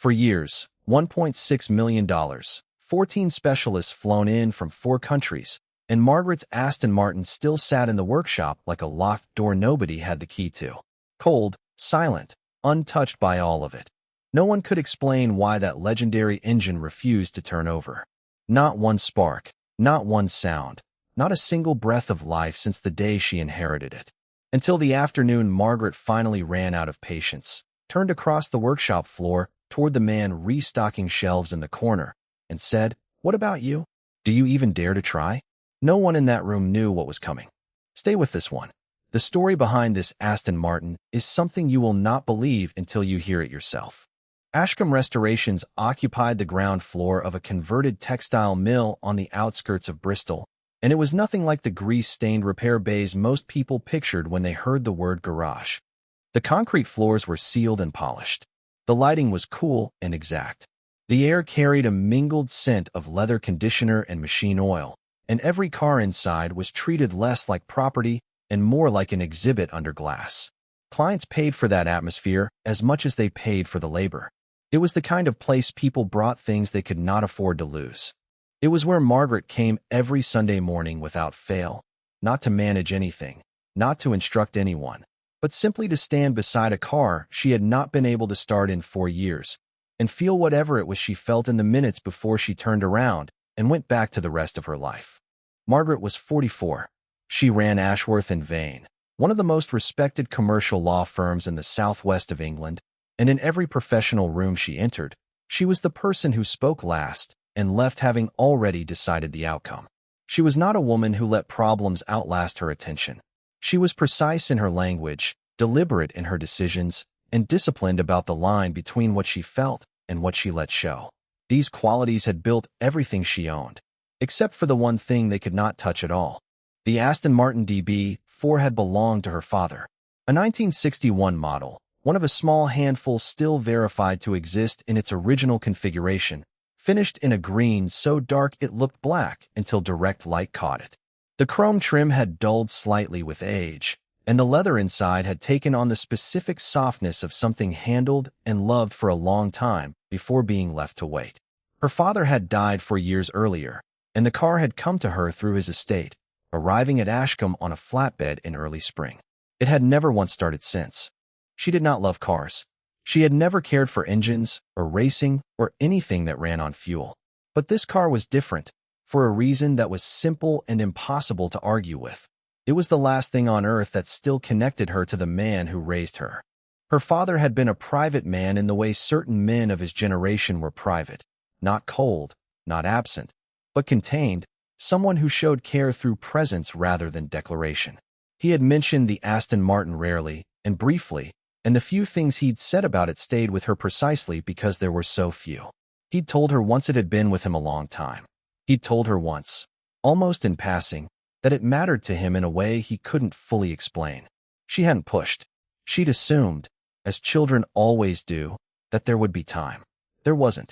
For years, $1.6 million, 14 specialists flown in from 4 countries, and Margaret's Aston Martin still sat in the workshop like a locked door nobody had the key to. Cold, silent, untouched by all of it. No one could explain why that legendary engine refused to turn over. Not one spark, not one sound, not a single breath of life since the day she inherited it. Until the afternoon Margaret finally ran out of patience, turned across the workshop floor toward the man restocking shelves in the corner, and said, "What about you? Do you even dare to try?" No one in that room knew what was coming. Stay with this one. The story behind this Aston Martin is something you will not believe until you hear it yourself. Ashcombe Restorations occupied the ground floor of a converted textile mill on the outskirts of Bristol, and it was nothing like the grease-stained repair bays most people pictured when they heard the word garage. The concrete floors were sealed and polished. The lighting was cool and exact. The air carried a mingled scent of leather conditioner and machine oil, and every car inside was treated less like property and more like an exhibit under glass. Clients paid for that atmosphere as much as they paid for the labor. It was the kind of place people brought things they could not afford to lose. It was where Margaret came every Sunday morning without fail, not to manage anything, not to instruct anyone, but simply to stand beside a car she had not been able to start in 4 years, and feel whatever it was she felt in the minutes before she turned around and went back to the rest of her life. Margaret was 44. She ran Ashworth and Vane, one of the most respected commercial law firms in the southwest of England, and in every professional room she entered, she was the person who spoke last and left having already decided the outcome. She was not a woman who let problems outlast her attention. She was precise in her language, deliberate in her decisions, and disciplined about the line between what she felt and what she let show. These qualities had built everything she owned, except for the one thing they could not touch at all. The Aston Martin DB4 had belonged to her father, a 1961 model, one of a small handful still verified to exist in its original configuration, finished in a green so dark it looked black until direct light caught it. The chrome trim had dulled slightly with age, and the leather inside had taken on the specific softness of something handled and loved for a long time before being left to wait. Her father had died 4 years earlier, and the car had come to her through his estate, arriving at Ashcombe on a flatbed in early spring. It had never once started since. She did not love cars. She had never cared for engines or racing or anything that ran on fuel. But this car was different, for a reason that was simple and impossible to argue with. It was the last thing on earth that still connected her to the man who raised her. Her father had been a private man in the way certain men of his generation were private, not cold, not absent, but contained, someone who showed care through presence rather than declaration. He had mentioned the Aston Martin rarely and briefly, and the few things he'd said about it stayed with her precisely because there were so few. He'd told her once it had been with him a long time. He'd told her once, almost in passing, that it mattered to him in a way he couldn't fully explain. She hadn't pushed. She'd assumed, as children always do, that there would be time. There wasn't.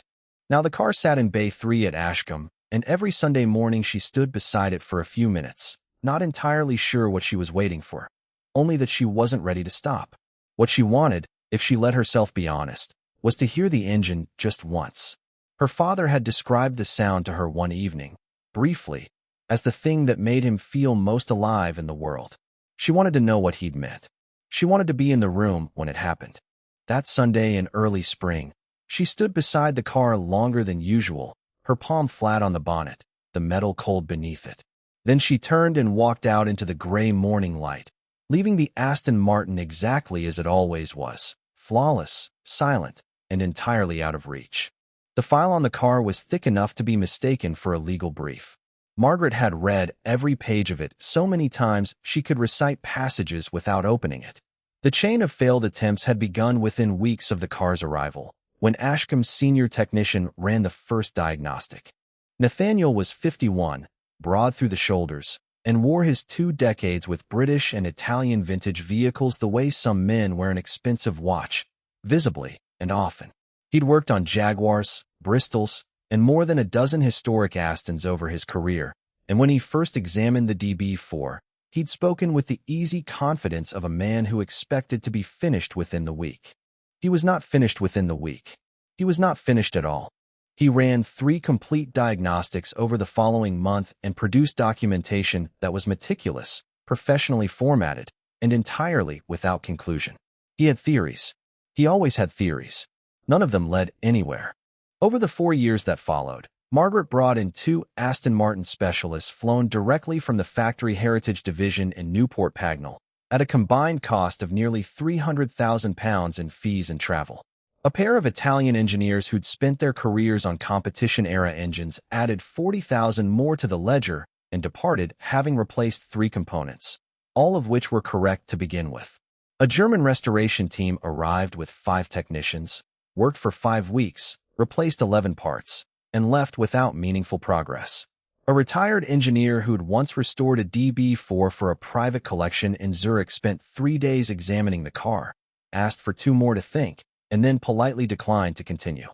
Now the car sat in Bay 3 at Ashcombe, and every Sunday morning she stood beside it for a few minutes, not entirely sure what she was waiting for, only that she wasn't ready to stop. What she wanted, if she let herself be honest, was to hear the engine just once. Her father had described the sound to her one evening, briefly, as the thing that made him feel most alive in the world. She wanted to know what he'd meant. She wanted to be in the room when it happened. That Sunday in early spring, she stood beside the car longer than usual, her palm flat on the bonnet, the metal cold beneath it. Then she turned and walked out into the gray morning light, leaving the Aston Martin exactly as it always was, flawless, silent, and entirely out of reach. The file on the car was thick enough to be mistaken for a legal brief. Margaret had read every page of it so many times she could recite passages without opening it. The chain of failed attempts had begun within weeks of the car's arrival, when Ashcombe's senior technician ran the first diagnostic. Nathaniel was 51, broad through the shoulders, and wore his 2 decades with British and Italian vintage vehicles the way some men wear an expensive watch, visibly and often. He'd worked on Jaguars, Bristols, and more than a dozen historic Astons over his career, and when he first examined the DB4, he'd spoken with the easy confidence of a man who expected to be finished within the week. He was not finished within the week. He was not finished at all. He ran 3 complete diagnostics over the following month and produced documentation that was meticulous, professionally formatted, and entirely without conclusion. He had theories. He always had theories. None of them led anywhere. Over the 4 years that followed, Margaret brought in 2 Aston Martin specialists flown directly from the factory heritage division in Newport Pagnell, at a combined cost of nearly £300,000 in fees and travel. A pair of Italian engineers who'd spent their careers on competition-era engines added $40,000 more to the ledger and departed having replaced 3 components, all of which were correct to begin with. A German restoration team arrived with 5 technicians, worked for 5 weeks, replaced 11 parts, and left without meaningful progress. A retired engineer who'd once restored a DB4 for a private collection in Zurich spent 3 days examining the car, asked for 2 more to think, and then politely declined to continue.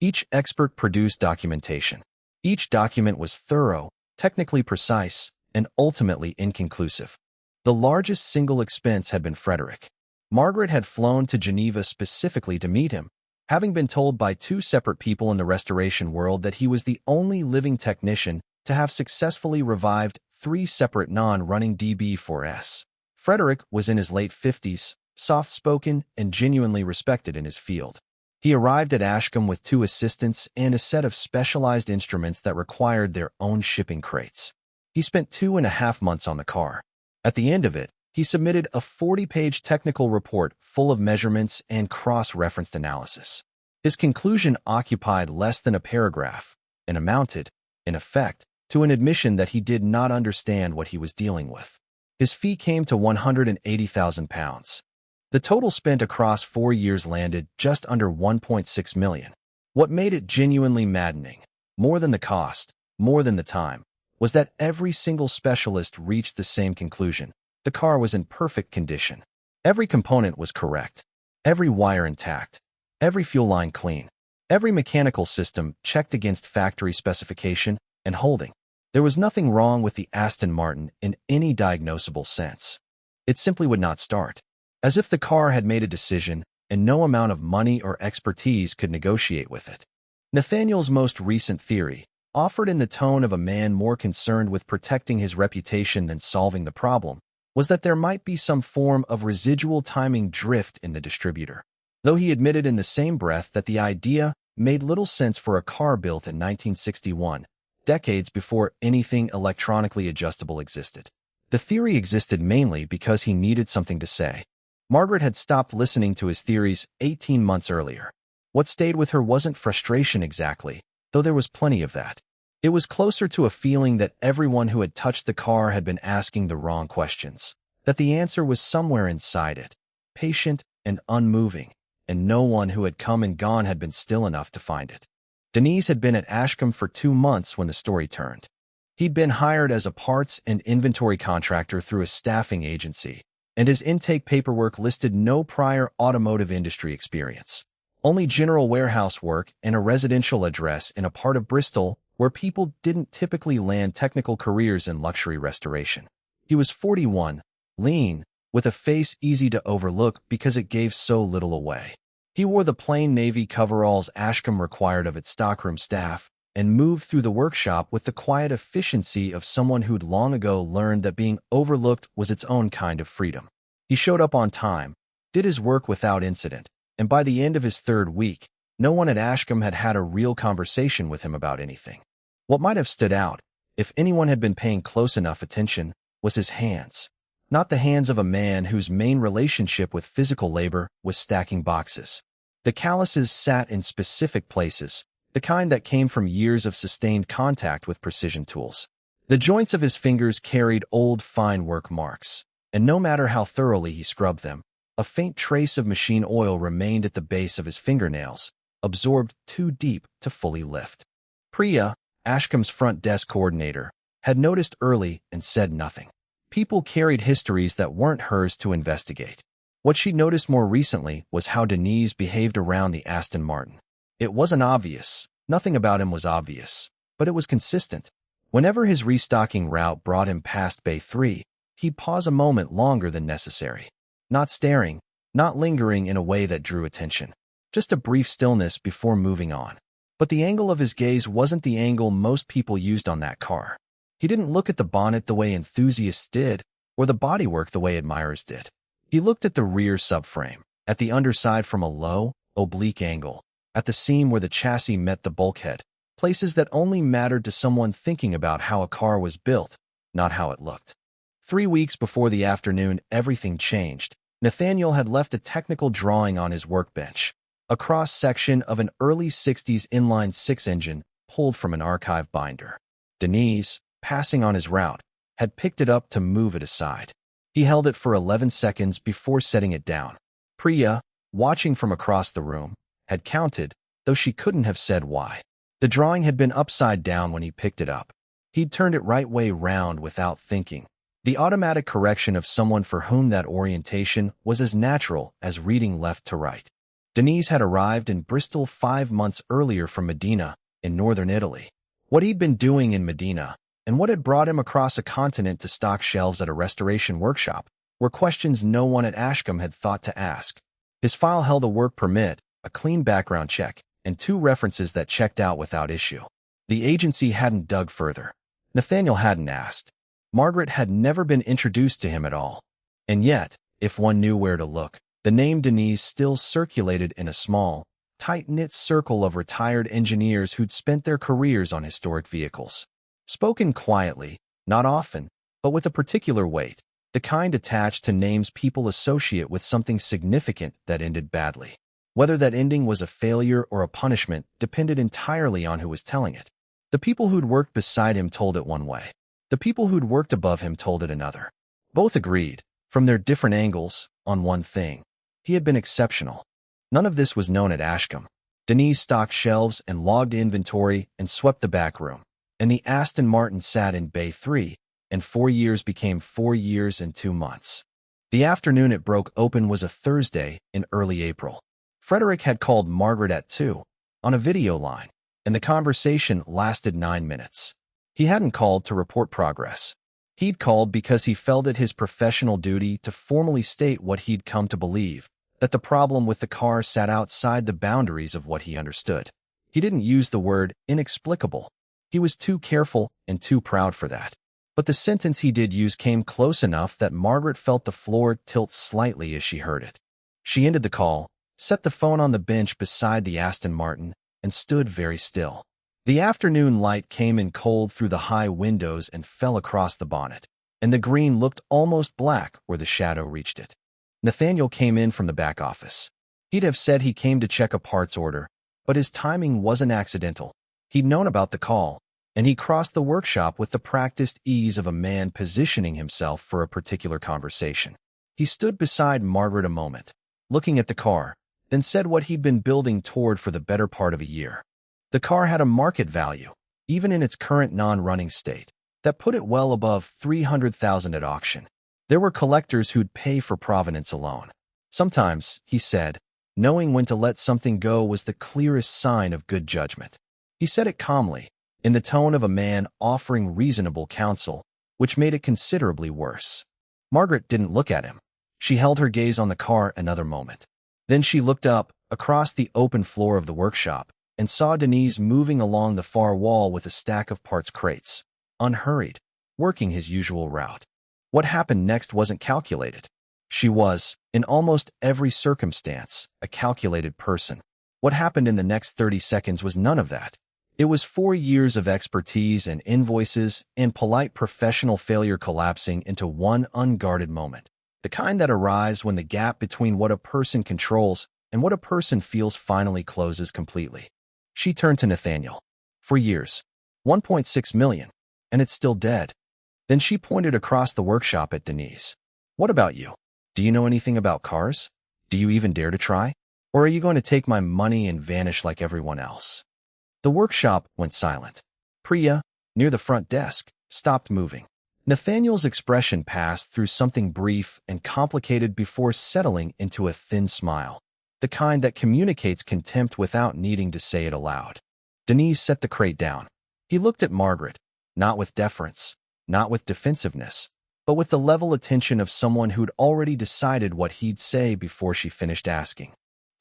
Each expert produced documentation. Each document was thorough, technically precise, and ultimately inconclusive. The largest single expense had been Frederick. Margaret had flown to Geneva specifically to meet him, having been told by 2 separate people in the restoration world that he was the only living technician to have successfully revived 3 separate non-running DB4s. Frederick was in his late 50s, soft-spoken, and genuinely respected in his field. He arrived at Ashcombe with 2 assistants and a set of specialized instruments that required their own shipping crates. He spent 2.5 months on the car. At the end of it, he submitted a 40-page technical report full of measurements and cross-referenced analysis. His conclusion occupied less than a paragraph and amounted, in effect, to an admission that he did not understand what he was dealing with. His fee came to £180,000. The total spent across 4 years landed just under $1.6 million. What made it genuinely maddening, more than the cost, more than the time, was that every single specialist reached the same conclusion. The car was in perfect condition. Every component was correct. Every wire intact. Every fuel line clean. Every mechanical system checked against factory specification and holding. There was nothing wrong with the Aston Martin in any diagnosable sense. It simply would not start. As if the car had made a decision and no amount of money or expertise could negotiate with it. Nathaniel's most recent theory, offered in the tone of a man more concerned with protecting his reputation than solving the problem, was that there might be some form of residual timing drift in the distributor, though he admitted in the same breath that the idea made little sense for a car built in 1961, decades before anything electronically adjustable existed. The theory existed mainly because he needed something to say. Margaret had stopped listening to his theories 18 months earlier. What stayed with her wasn't frustration exactly, though there was plenty of that. It was closer to a feeling that everyone who had touched the car had been asking the wrong questions, that the answer was somewhere inside it, patient and unmoving, and no one who had come and gone had been still enough to find it. Denise had been at Ashcombe for 2 months when the story turned. He'd been hired as a parts and inventory contractor through a staffing agency, and his intake paperwork listed no prior automotive industry experience, only general warehouse work and a residential address in a part of Bristol where people didn't typically land technical careers in luxury restoration. He was 41, lean, with a face easy to overlook because it gave so little away. He wore the plain navy coveralls Ashcombe required of its stockroom staff and moved through the workshop with the quiet efficiency of someone who'd long ago learned that being overlooked was its own kind of freedom. He showed up on time, did his work without incident, and by the end of his 3rd week, no one at Ashcombe had had a real conversation with him about anything. What might have stood out, if anyone had been paying close enough attention, was his hands. Not the hands of a man whose main relationship with physical labor was stacking boxes. The calluses sat in specific places, the kind that came from years of sustained contact with precision tools. The joints of his fingers carried old fine work marks, and no matter how thoroughly he scrubbed them, a faint trace of machine oil remained at the base of his fingernails, absorbed too deep to fully lift. Priya, Ashcombe's front desk coordinator, had noticed early and said nothing. People carried histories that weren't hers to investigate. What she noticed more recently was how Denise behaved around the Aston Martin. It wasn't obvious. Nothing about him was obvious, but it was consistent. Whenever his restocking route brought him past Bay 3, he'd pause a moment longer than necessary. Not staring, not lingering in a way that drew attention. Just a brief stillness before moving on. But the angle of his gaze wasn't the angle most people used on that car. He didn't look at the bonnet the way enthusiasts did, or the bodywork the way admirers did. He looked at the rear subframe, at the underside from a low, oblique angle, at the seam where the chassis met the bulkhead, places that only mattered to someone thinking about how a car was built, not how it looked. 3 weeks before the afternoon everything changed. Nathaniel had left a technical drawing on his workbench, a cross-section of an early 60s inline-six engine pulled from an archive binder. Denise, passing on his route, had picked it up to move it aside. He held it for 11 seconds before setting it down. Priya, watching from across the room, had counted, though she couldn't have said why. The drawing had been upside down when he picked it up. He'd turned it right way round without thinking. The automatic correction of someone for whom that orientation was as natural as reading left to right. Denise had arrived in Bristol 5 months earlier from Medina, in northern Italy. What he'd been doing in Medina, and what had brought him across a continent to stock shelves at a restoration workshop, were questions no one at Ashcombe had thought to ask. His file held a work permit, a clean background check, and 2 references that checked out without issue. The agency hadn't dug further. Nathaniel hadn't asked. Margaret had never been introduced to him at all. And yet, if one knew where to look, the name Denise still circulated in a small, tight-knit circle of retired engineers who'd spent their careers on historic vehicles. Spoken quietly, not often, but with a particular weight, the kind attached to names people associate with something significant that ended badly. Whether that ending was a failure or a punishment depended entirely on who was telling it. The people who'd worked beside him told it one way. The people who'd worked above him told it another. Both agreed, from their different angles, on one thing. He had been exceptional. None of this was known at Ashcombe. Denise stocked shelves and logged inventory and swept the back room. And the Aston Martin sat in Bay 3, and 4 years became 4 years and 2 months. The afternoon it broke open was a Thursday in early April. Frederick had called Margaret at 2, on a video line, and the conversation lasted 9 minutes. He hadn't called to report progress. He'd called because he felt it his professional duty to formally state what he'd come to believe, that the problem with the car sat outside the boundaries of what he understood. He didn't use the word inexplicable. He was too careful and too proud for that. But the sentence he did use came close enough that Margaret felt the floor tilt slightly as she heard it. She ended the call, set the phone on the bench beside the Aston Martin, and stood very still. The afternoon light came in cold through the high windows and fell across the bonnet, and the green looked almost black where the shadow reached it. Nathaniel came in from the back office. He'd have said he came to check a parts order, but his timing wasn't accidental. He'd known about the call, and he crossed the workshop with the practiced ease of a man positioning himself for a particular conversation. He stood beside Margaret a moment, looking at the car, then said what he'd been building toward for the better part of a year. The car had a market value, even in its current non-running state, that put it well above $300,000 at auction. There were collectors who'd pay for provenance alone. Sometimes, he said, knowing when to let something go was the clearest sign of good judgment. He said it calmly, in the tone of a man offering reasonable counsel, which made it considerably worse. Margaret didn't look at him. She held her gaze on the car another moment. Then she looked up, across the open floor of the workshop, and saw Denise moving along the far wall with a stack of parts crates, unhurried, working his usual route. What happened next wasn't calculated. She was, in almost every circumstance, a calculated person. What happened in the next 30 seconds was none of that. It was 4 years of expertise and invoices and polite professional failure collapsing into one unguarded moment, the kind that arrives when the gap between what a person controls and what a person feels finally closes completely. She turned to Nathaniel. For years. 1.6 million. And it's still dead. Then she pointed across the workshop at Denise. What about you? Do you know anything about cars? Do you even dare to try? Or are you going to take my money and vanish like everyone else? The workshop went silent. Priya, near the front desk, stopped moving. Nathaniel's expression passed through something brief and complicated before settling into a thin smile, the kind that communicates contempt without needing to say it aloud. Denise set the crate down. He looked at Margaret, not with deference, not with defensiveness, but with the level attention of someone who'd already decided what he'd say before she finished asking.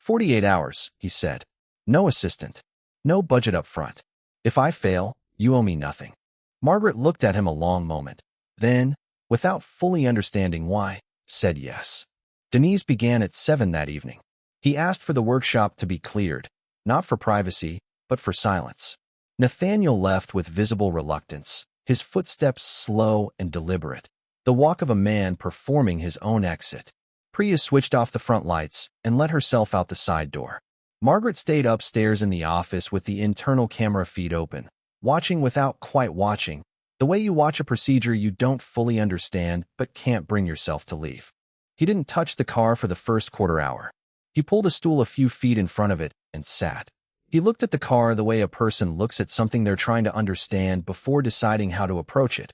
"48 hours," he said. "No assistant. No budget up front. If I fail, you owe me nothing." Margaret looked at him a long moment. Then, without fully understanding why, said yes. Denise began at 7 that evening. He asked for the workshop to be cleared, not for privacy, but for silence. Nathaniel left with visible reluctance, his footsteps slow and deliberate, the walk of a man performing his own exit. Priya switched off the front lights and let herself out the side door. Margaret stayed upstairs in the office with the internal camera feed open, watching without quite watching, the way you watch a procedure you don't fully understand but can't bring yourself to leave. He didn't touch the car for the first quarter hour. He pulled a stool a few feet in front of it and sat. He looked at the car the way a person looks at something they're trying to understand before deciding how to approach it.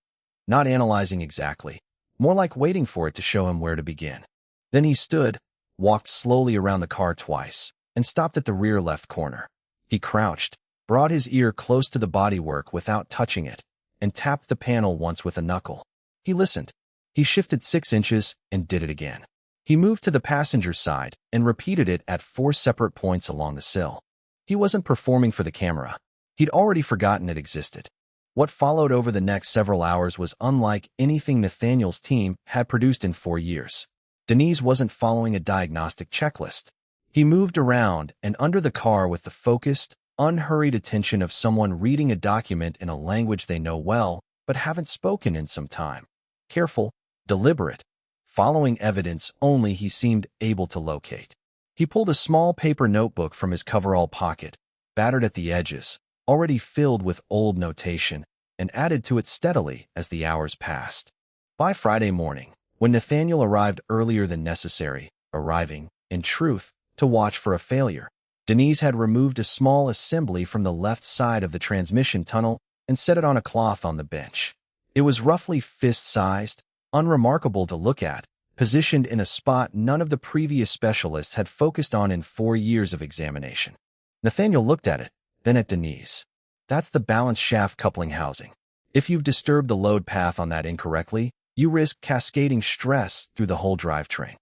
Not analyzing exactly, more like waiting for it to show him where to begin. Then he stood, walked slowly around the car twice, and stopped at the rear left corner. He crouched, brought his ear close to the bodywork without touching it, and tapped the panel once with a knuckle. He listened. He shifted 6 inches and did it again. He moved to the passenger side and repeated it at 4 separate points along the sill. He wasn't performing for the camera. He'd already forgotten it existed. What followed over the next several hours was unlike anything Nathaniel's team had produced in 4 years. Denise wasn't following a diagnostic checklist. He moved around and under the car with the focused, unhurried attention of someone reading a document in a language they know well but haven't spoken in some time. Careful, deliberate, following evidence only he seemed able to locate. He pulled a small paper notebook from his coverall pocket, battered at the edges, already filled with old notation, and added to it steadily as the hours passed. By Friday morning, when Nathaniel arrived earlier than necessary, arriving, in truth, to watch for a failure, Denise had removed a small assembly from the left side of the transmission tunnel and set it on a cloth on the bench. It was roughly fist-sized, unremarkable to look at, positioned in a spot none of the previous specialists had focused on in 4 years of examination. Nathaniel looked at it, then at Denise. "That's the balance shaft coupling housing. If you've disturbed the load path on that incorrectly, you risk cascading stress through the whole drivetrain."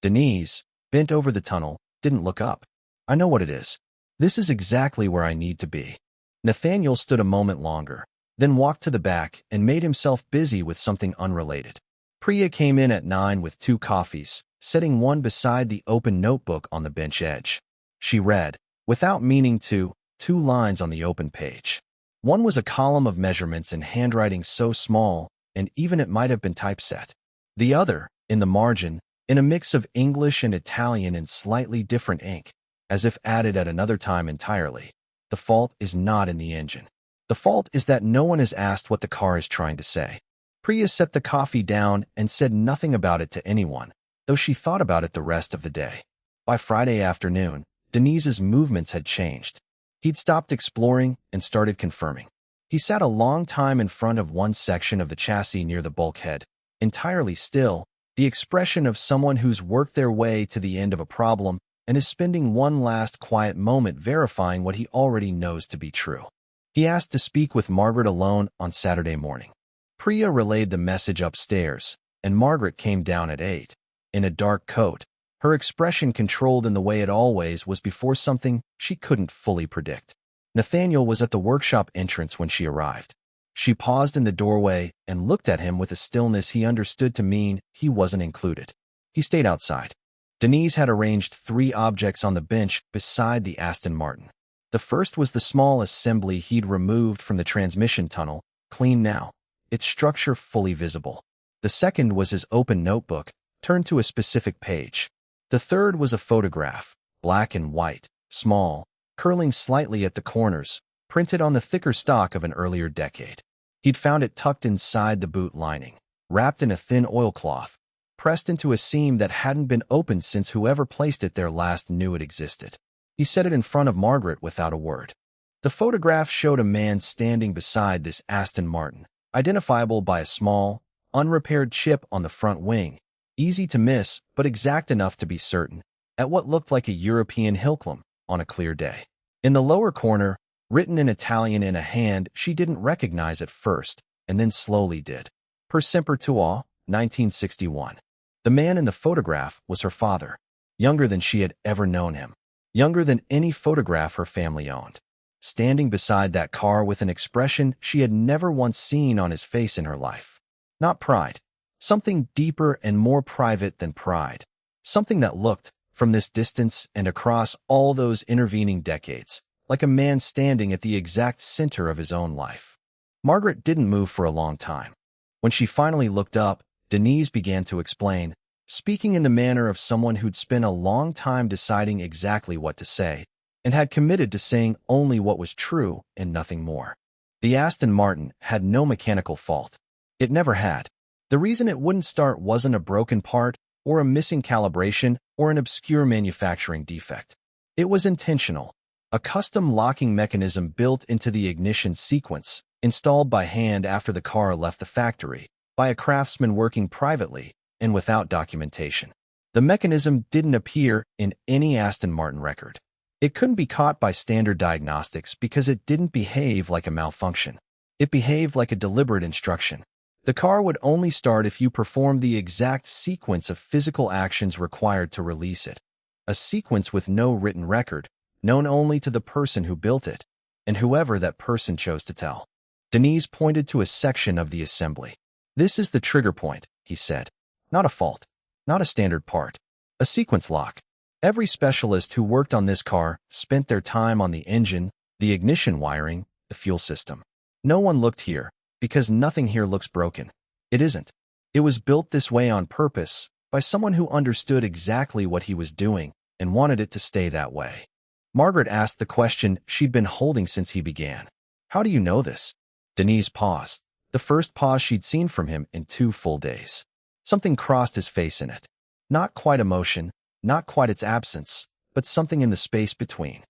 Denise, bent over the tunnel, didn't look up. "I know what it is. This is exactly where I need to be." Nathaniel stood a moment longer, then walked to the back and made himself busy with something unrelated. Priya came in at 9 with 2 coffees, setting one beside the open notebook on the bench edge. She read, without meaning to, 2 lines on the open page. One was a column of measurements in handwriting so small, and even it might have been typeset. The other, in the margin, in a mix of English and Italian in slightly different ink, as if added at another time entirely. "The fault is not in the engine. The fault is that no one has asked what the car is trying to say." Priya set the coffee down and said nothing about it to anyone, though she thought about it the rest of the day. By Friday afternoon, Denise's movements had changed. He'd stopped exploring and started confirming. He sat a long time in front of one section of the chassis near the bulkhead, entirely still, the expression of someone who's worked their way to the end of a problem and is spending one last quiet moment verifying what he already knows to be true. He asked to speak with Margaret alone on Saturday morning. Priya relayed the message upstairs, and Margaret came down at 8. In a dark coat, her expression controlled in the way it always was before something she couldn't fully predict. Nathaniel was at the workshop entrance when she arrived. She paused in the doorway and looked at him with a stillness he understood to mean he wasn't included. He stayed outside. Denise had arranged 3 objects on the bench beside the Aston Martin. The first was the small assembly he'd removed from the transmission tunnel, clean now, its structure fully visible. The second was his open notebook, turned to a specific page. The third was a photograph, black and white, small, curling slightly at the corners, printed on the thicker stock of an earlier decade. He'd found it tucked inside the boot lining, wrapped in a thin oilcloth, pressed into a seam that hadn't been opened since whoever placed it there last knew it existed. He set it in front of Margaret without a word. The photograph showed a man standing beside this Aston Martin, identifiable by a small, unrepaired chip on the front wing, easy to miss but exact enough to be certain, at what looked like a European Hilclum on a clear day. In the lower corner, written in Italian in a hand she didn't recognize at first, and then slowly did. Per Semper Tua, 1961. The man in the photograph was her father, younger than she had ever known him. younger than any photograph her family owned, standing beside that car with an expression she had never once seen on his face in her life. Not pride. Something deeper and more private than pride. Something that looked, from this distance and across all those intervening decades, like a man standing at the exact center of his own life. Margaret didn't move for a long time. When she finally looked up, Denise began to explain, speaking in the manner of someone who'd spent a long time deciding exactly what to say, and had committed to saying only what was true and nothing more. The Aston Martin had no mechanical fault. It never had. The reason it wouldn't start wasn't a broken part, or a missing calibration, or an obscure manufacturing defect. It was intentional. A custom locking mechanism built into the ignition sequence, installed by hand after the car left the factory, by a craftsman working privately and without documentation. The mechanism didn't appear in any Aston Martin record. It couldn't be caught by standard diagnostics because it didn't behave like a malfunction. It behaved like a deliberate instruction. The car would only start if you performed the exact sequence of physical actions required to release it. A sequence with no written record, known only to the person who built it, and whoever that person chose to tell. Denise pointed to a section of the assembly. "This is the trigger point," he said. "Not a fault. Not a standard part. A sequence lock. Every specialist who worked on this car spent their time on the engine, the ignition wiring, the fuel system. No one looked here, because nothing here looks broken. It isn't. It was built this way on purpose, by someone who understood exactly what he was doing and wanted it to stay that way." Margaret asked the question she'd been holding since he began. "How do you know this?" Denise paused, the first pause she'd seen from him in 2 full days. Something crossed his face in it. Not quite emotion, not quite its absence, but something in the space between.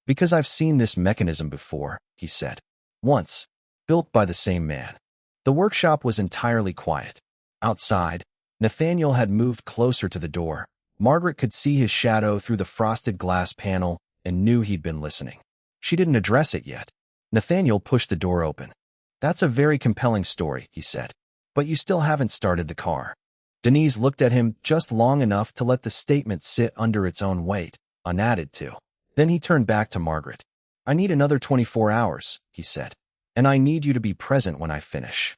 "Because I've seen this mechanism before," he said. "Once. Built by the same man." The workshop was entirely quiet. Outside, Nathaniel had moved closer to the door. Margaret could see his shadow through the frosted glass panel and knew he'd been listening. She didn't address it yet. Nathaniel pushed the door open. "That's a very compelling story," he said. "But you still haven't started the car." Denise looked at him just long enough to let the statement sit under its own weight, unadded to. Then he turned back to Margaret. "I need another 24 hours, he said. "And I need you to be present when I finish."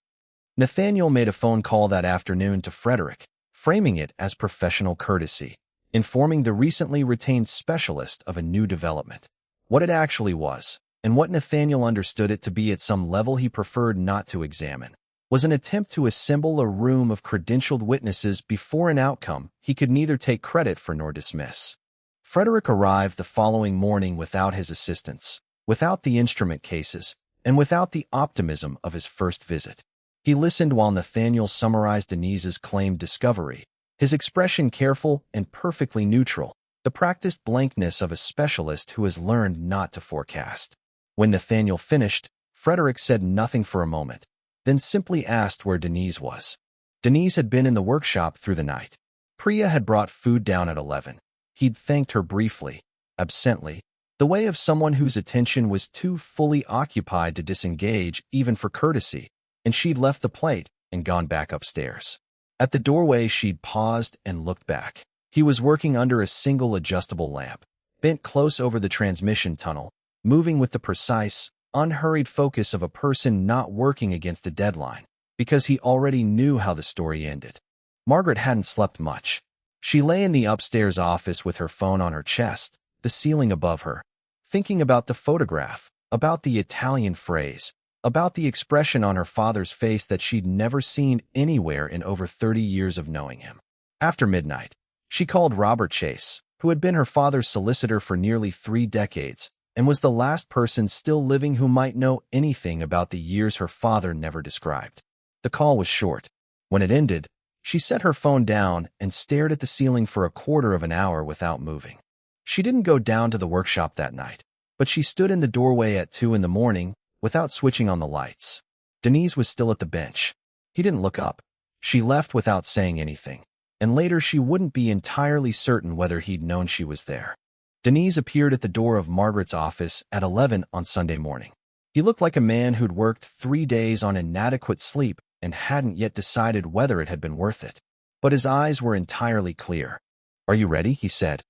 Nathaniel made a phone call that afternoon to Frederick, framing it as professional courtesy, informing the recently retained specialist of a new development. What it actually was, and what Nathaniel understood it to be at some level he preferred not to examine, was an attempt to assemble a room of credentialed witnesses before an outcome he could neither take credit for nor dismiss. Frederick arrived the following morning without his assistance, without the instrument cases, and without the optimism of his first visit. He listened while Nathaniel summarized Denise's claimed discovery, his expression careful and perfectly neutral, the practiced blankness of a specialist who has learned not to forecast. When Nathaniel finished, Frederick said nothing for a moment, then simply asked where Denise was. Denise had been in the workshop through the night. Priya had brought food down at 11. He'd thanked her briefly, absently, the way of someone whose attention was too fully occupied to disengage even for courtesy, and she'd left the plate and gone back upstairs. At the doorway, she'd paused and looked back. He was working under a single adjustable lamp, bent close over the transmission tunnel, moving with the precise, unhurried focus of a person not working against a deadline, because he already knew how the story ended. Margaret hadn't slept much. She lay in the upstairs office with her phone on her chest, the ceiling above her, thinking about the photograph, about the Italian phrase, about the expression on her father's face that she'd never seen anywhere in over 30 years of knowing him. After midnight, she called Robert Chase, who had been her father's solicitor for nearly 3 decades, and was the last person still living who might know anything about the years her father never described. The call was short. When it ended, she set her phone down and stared at the ceiling for a quarter of an hour without moving. She didn't go down to the workshop that night, but she stood in the doorway at 2 in the morning without switching on the lights. Denise was still at the bench. He didn't look up. She left without saying anything, and later she wouldn't be entirely certain whether he'd known she was there. Denise appeared at the door of Margaret's office at 11 on Sunday morning. He looked like a man who'd worked 3 days on inadequate sleep and hadn't yet decided whether it had been worth it. But his eyes were entirely clear. "Are you ready?" he said.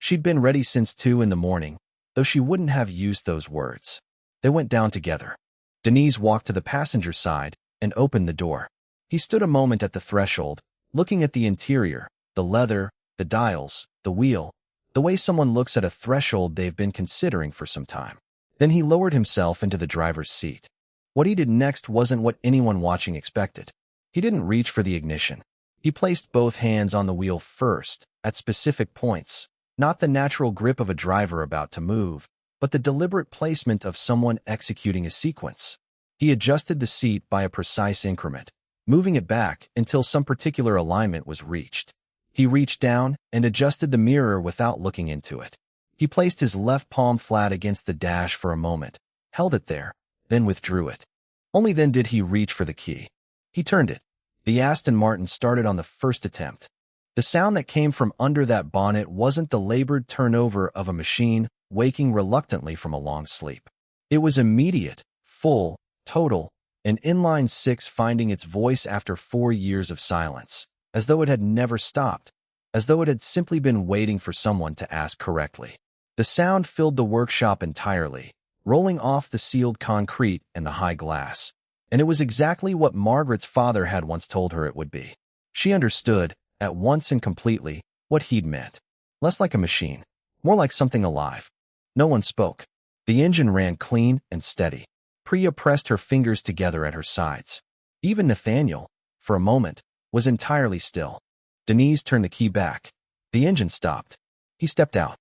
She'd been ready since 2 in the morning, though she wouldn't have used those words. They went down together. Denise walked to the passenger side and opened the door. He stood a moment at the threshold, looking at the interior, the leather, the dials, the wheel, the way someone looks at a threshold they've been considering for some time. Then he lowered himself into the driver's seat. What he did next wasn't what anyone watching expected. He didn't reach for the ignition. He placed both hands on the wheel first, at specific points, not the natural grip of a driver about to move, but the deliberate placement of someone executing a sequence. He adjusted the seat by a precise increment, moving it back until some particular alignment was reached. He reached down and adjusted the mirror without looking into it. He placed his left palm flat against the dash for a moment, held it there, then withdrew it. Only then did he reach for the key. He turned it. The Aston Martin started on the first attempt. The sound that came from under that bonnet wasn't the labored turnover of a machine waking reluctantly from a long sleep. It was immediate, full, total, an inline six finding its voice after 4 years of silence, as though it had never stopped, as though it had simply been waiting for someone to ask correctly. The sound filled the workshop entirely, rolling off the sealed concrete and the high glass. And it was exactly what Margaret's father had once told her it would be. She understood, at once and completely, what he'd meant. Less like a machine, more like something alive. No one spoke. The engine ran clean and steady. Priya pressed her fingers together at her sides. Even Nathaniel, for a moment, was entirely still. Denise turned the key back. The engine stopped. He stepped out.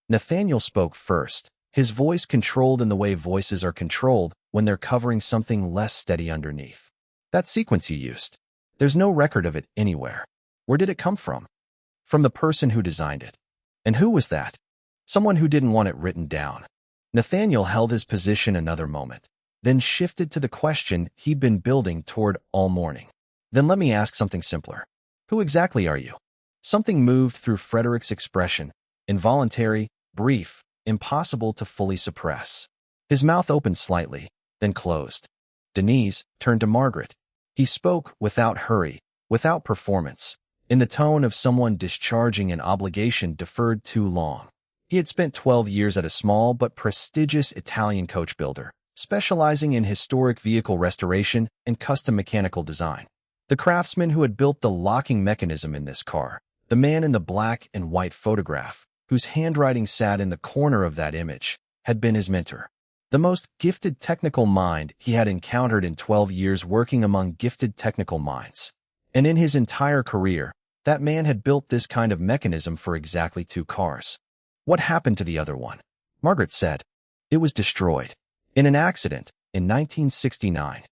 Nathaniel spoke first, his voice controlled in the way voices are controlled when they're covering something less steady underneath. That sequence you used. There's no record of it anywhere. Where did it come from? From the person who designed it. And who was that? Someone who didn't want it written down. Nathaniel held his position another moment, then shifted to the question he'd been building toward all morning. Then let me ask something simpler. Who exactly are you? Something moved through Frederick's expression, involuntary, brief, impossible to fully suppress. His mouth opened slightly, then closed. Denise turned to Margaret. He spoke without hurry, without performance, in the tone of someone discharging an obligation deferred too long. He had spent 12 years at a small but prestigious Italian coach builder, specializing in historic vehicle restoration and custom mechanical design. The craftsman who had built the locking mechanism in this car, the man in the black and white photograph, whose handwriting sat in the corner of that image, had been his mentor. The most gifted technical mind he had encountered in 12 years working among gifted technical minds. And in his entire career, that man had built this kind of mechanism for exactly 2 cars. What happened to the other one? Margaret said. It was destroyed. In an accident, in 1969.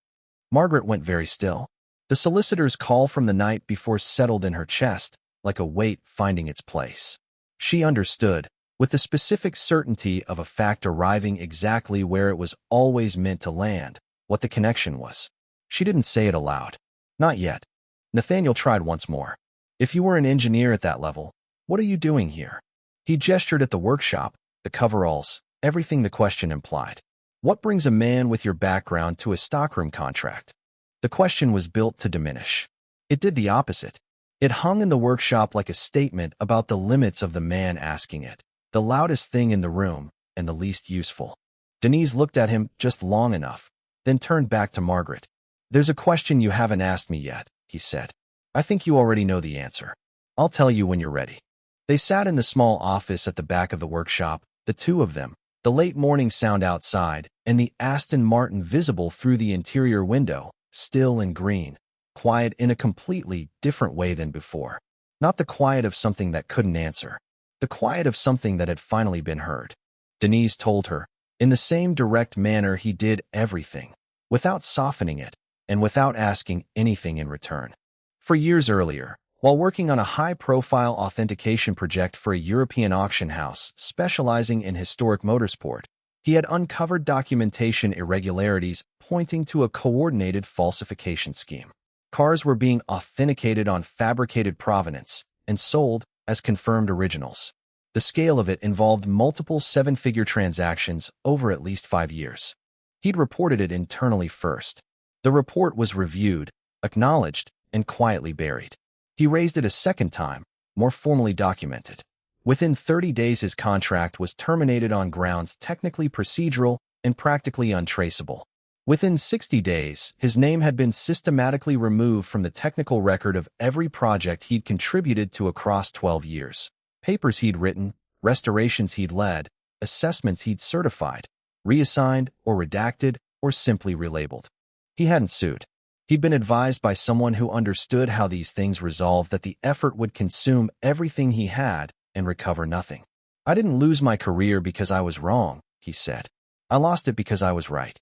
Margaret went very still. The solicitor's call from the night before settled in her chest, like a weight finding its place. She understood, with the specific certainty of a fact arriving exactly where it was always meant to land, what the connection was. She didn't say it aloud. Not yet. Nathaniel tried once more. If you were an engineer at that level, what are you doing here? He gestured at the workshop, the coveralls, everything the question implied. What brings a man with your background to a stockroom contract? The question was built to diminish. It did the opposite. It hung in the workshop like a statement about the limits of the man asking it, the loudest thing in the room and the least useful. Denise looked at him just long enough, then turned back to Margaret. There's a question you haven't asked me yet, he said. I think you already know the answer. I'll tell you when you're ready. They sat in the small office at the back of the workshop, the 2 of them, the late morning sound outside, and the Aston Martin visible through the interior window, still and green, quiet in a completely different way than before. Not the quiet of something that couldn't answer. The quiet of something that had finally been heard. Denise told her, in the same direct manner he did everything, without softening it, and without asking anything in return. For years earlier, while working on a high-profile authentication project for a European auction house specializing in historic motorsport, he had uncovered documentation irregularities pointing to a coordinated falsification scheme. Cars were being authenticated on fabricated provenance and sold as confirmed originals. The scale of it involved multiple 7-figure transactions over at least 5 years. He'd reported it internally first. The report was reviewed, acknowledged, and quietly buried. He raised it a second time, more formally documented. Within 30 days his contract was terminated on grounds technically procedural and practically untraceable. Within 60 days, his name had been systematically removed from the technical record of every project he'd contributed to across 12 years. Papers he'd written, restorations he'd led, assessments he'd certified, reassigned or redacted or simply relabeled. He hadn't sued. He'd been advised by someone who understood how these things resolved that the effort would consume everything he had and recover nothing. "I didn't lose my career because I was wrong," he said. "I lost it because I was right."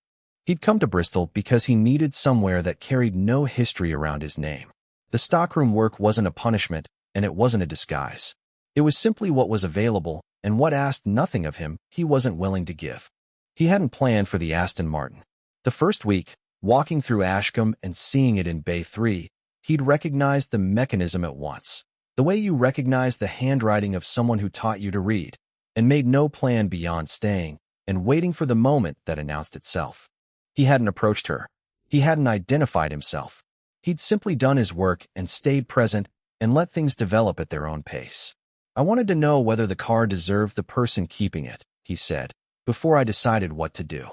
He'd come to Bristol because he needed somewhere that carried no history around his name. The stockroom work wasn't a punishment, and it wasn't a disguise. It was simply what was available, and what asked nothing of him he wasn't willing to give. He hadn't planned for the Aston Martin. The first week, walking through Ashcombe and seeing it in Bay 3, he'd recognized the mechanism at once. The way you recognize the handwriting of someone who taught you to read, and made no plan beyond staying and waiting for the moment that announced itself. He hadn't approached her. He hadn't identified himself. He'd simply done his work and stayed present and let things develop at their own pace. "I wanted to know whether the car deserved the person keeping it," he said, "before I decided what to do."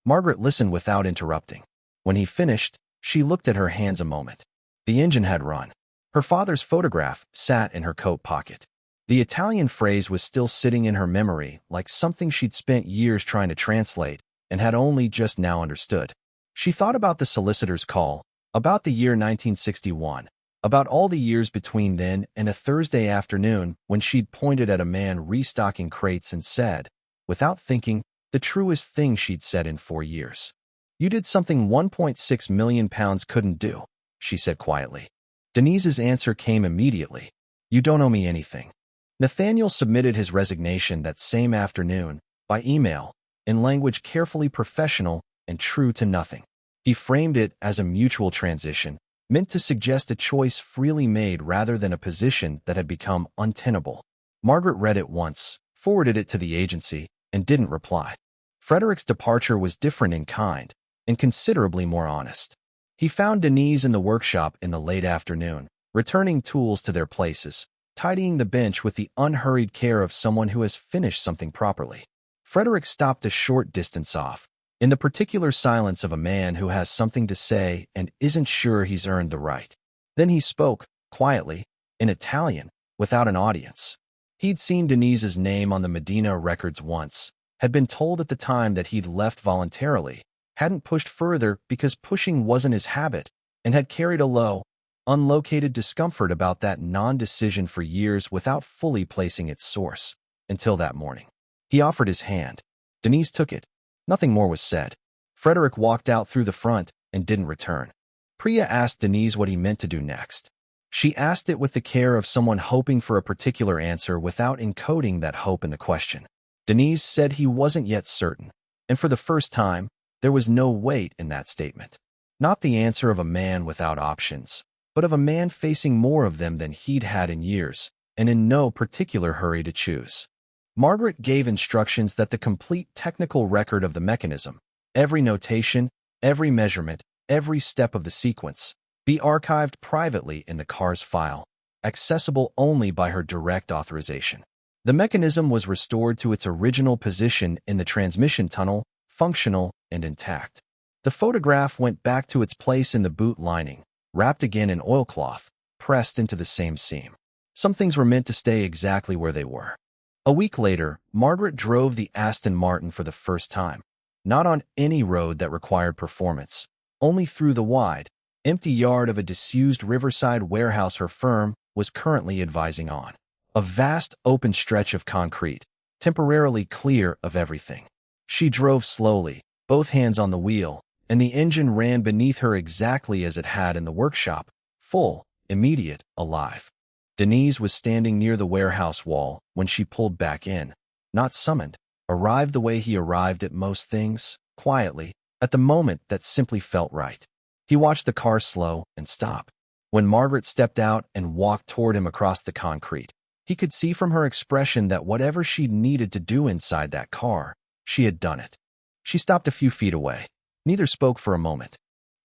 Margaret listened without interrupting. When he finished, she looked at her hands a moment. The engine had run. Her father's photograph sat in her coat pocket. The Italian phrase was still sitting in her memory like something she'd spent years trying to translate and had only just now understood. She thought about the solicitor's call, about the year 1961, about all the years between then and a Thursday afternoon when she'd pointed at a man restocking crates and said, without thinking, the truest thing she'd said in 4 years. "You did something £1.6 million couldn't do," she said quietly. Denise's answer came immediately. "You don't owe me anything." Nathaniel submitted his resignation that same afternoon, by email, in language carefully professional and true to nothing. He framed it as a mutual transition, meant to suggest a choice freely made rather than a position that had become untenable. Margaret read it once, forwarded it to the agency, and didn't reply. Frederick's departure was different in kind, and considerably more honest. He found Denise in the workshop in the late afternoon, returning tools to their places, tidying the bench with the unhurried care of someone who has finished something properly. Frederick stopped a short distance off, in the particular silence of a man who has something to say and isn't sure he's earned the right. Then he spoke, quietly, in Italian, without an audience. He'd seen Denise's name on the Medina records once, had been told at the time that he'd left voluntarily, hadn't pushed further because pushing wasn't his habit, and had carried a low, unlocated discomfort about that non-decision for years without fully placing its source, until that morning. He offered his hand. Denise took it. Nothing more was said. Frederick walked out through the front and didn't return. Priya asked Denise what he meant to do next. She asked it with the care of someone hoping for a particular answer without encoding that hope in the question. Denise said he wasn't yet certain, and for the first time, there was no weight in that statement. Not the answer of a man without options, but of a man facing more of them than he'd had in years, and in no particular hurry to choose. Margaret gave instructions that the complete technical record of the mechanism, every notation, every measurement, every step of the sequence, be archived privately in the car's file, accessible only by her direct authorization. The mechanism was restored to its original position in the transmission tunnel, functional and intact. The photograph went back to its place in the boot lining, wrapped again in oilcloth, pressed into the same seam. Some things were meant to stay exactly where they were. A week later, Margaret drove the Aston Martin for the first time. Not on any road that required performance, only through the wide, empty yard of a disused riverside warehouse her firm was currently advising on. A vast open stretch of concrete, temporarily clear of everything. She drove slowly, both hands on the wheel, and the engine ran beneath her exactly as it had in the workshop, full, immediate, alive. Denise was standing near the warehouse wall when she pulled back in, not summoned, arrived the way he arrived at most things, quietly, at the moment that simply felt right. He watched the car slow and stop. When Margaret stepped out and walked toward him across the concrete, he could see from her expression that whatever she'd needed to do inside that car, she had done it. She stopped a few feet away. Neither spoke for a moment.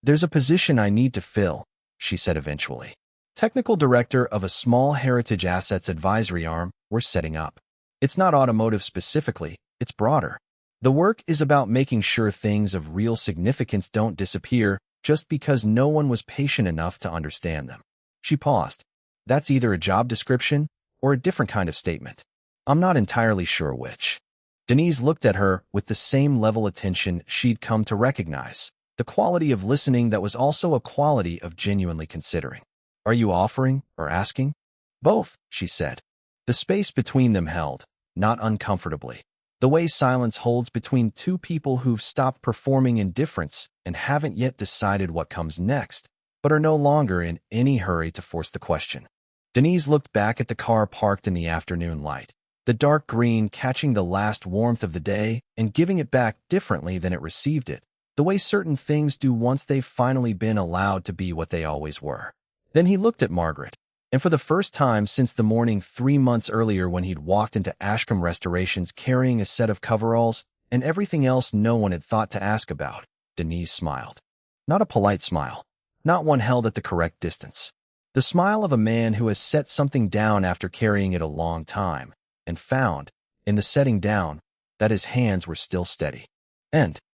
"There's a position I need to fill," she said eventually. technical director of a small heritage assets advisory arm we're setting up. It's not automotive specifically, it's broader. The work is about making sure things of real significance don't disappear just because no one was patient enough to understand them. She paused. That's either a job description or a different kind of statement. I'm not entirely sure which. Denise looked at her with the same level of attention she'd come to recognize, the quality of listening that was also a quality of genuinely considering. Are you offering or asking? Both, she said. The space between them held, not uncomfortably. The way silence holds between two people who've stopped performing indifference and haven't yet decided what comes next, but are no longer in any hurry to force the question. Denise looked back at the car parked in the afternoon light, the dark green catching the last warmth of the day and giving it back differently than it received it, the way certain things do once they've finally been allowed to be what they always were. Then he looked at Margaret, and for the first time since the morning 3 months earlier when he'd walked into Ashcombe Restorations carrying a set of coveralls and everything else no one had thought to ask about, Denise smiled. Not a polite smile, not one held at the correct distance. The smile of a man who has set something down after carrying it a long time, and found, in the setting down, that his hands were still steady. And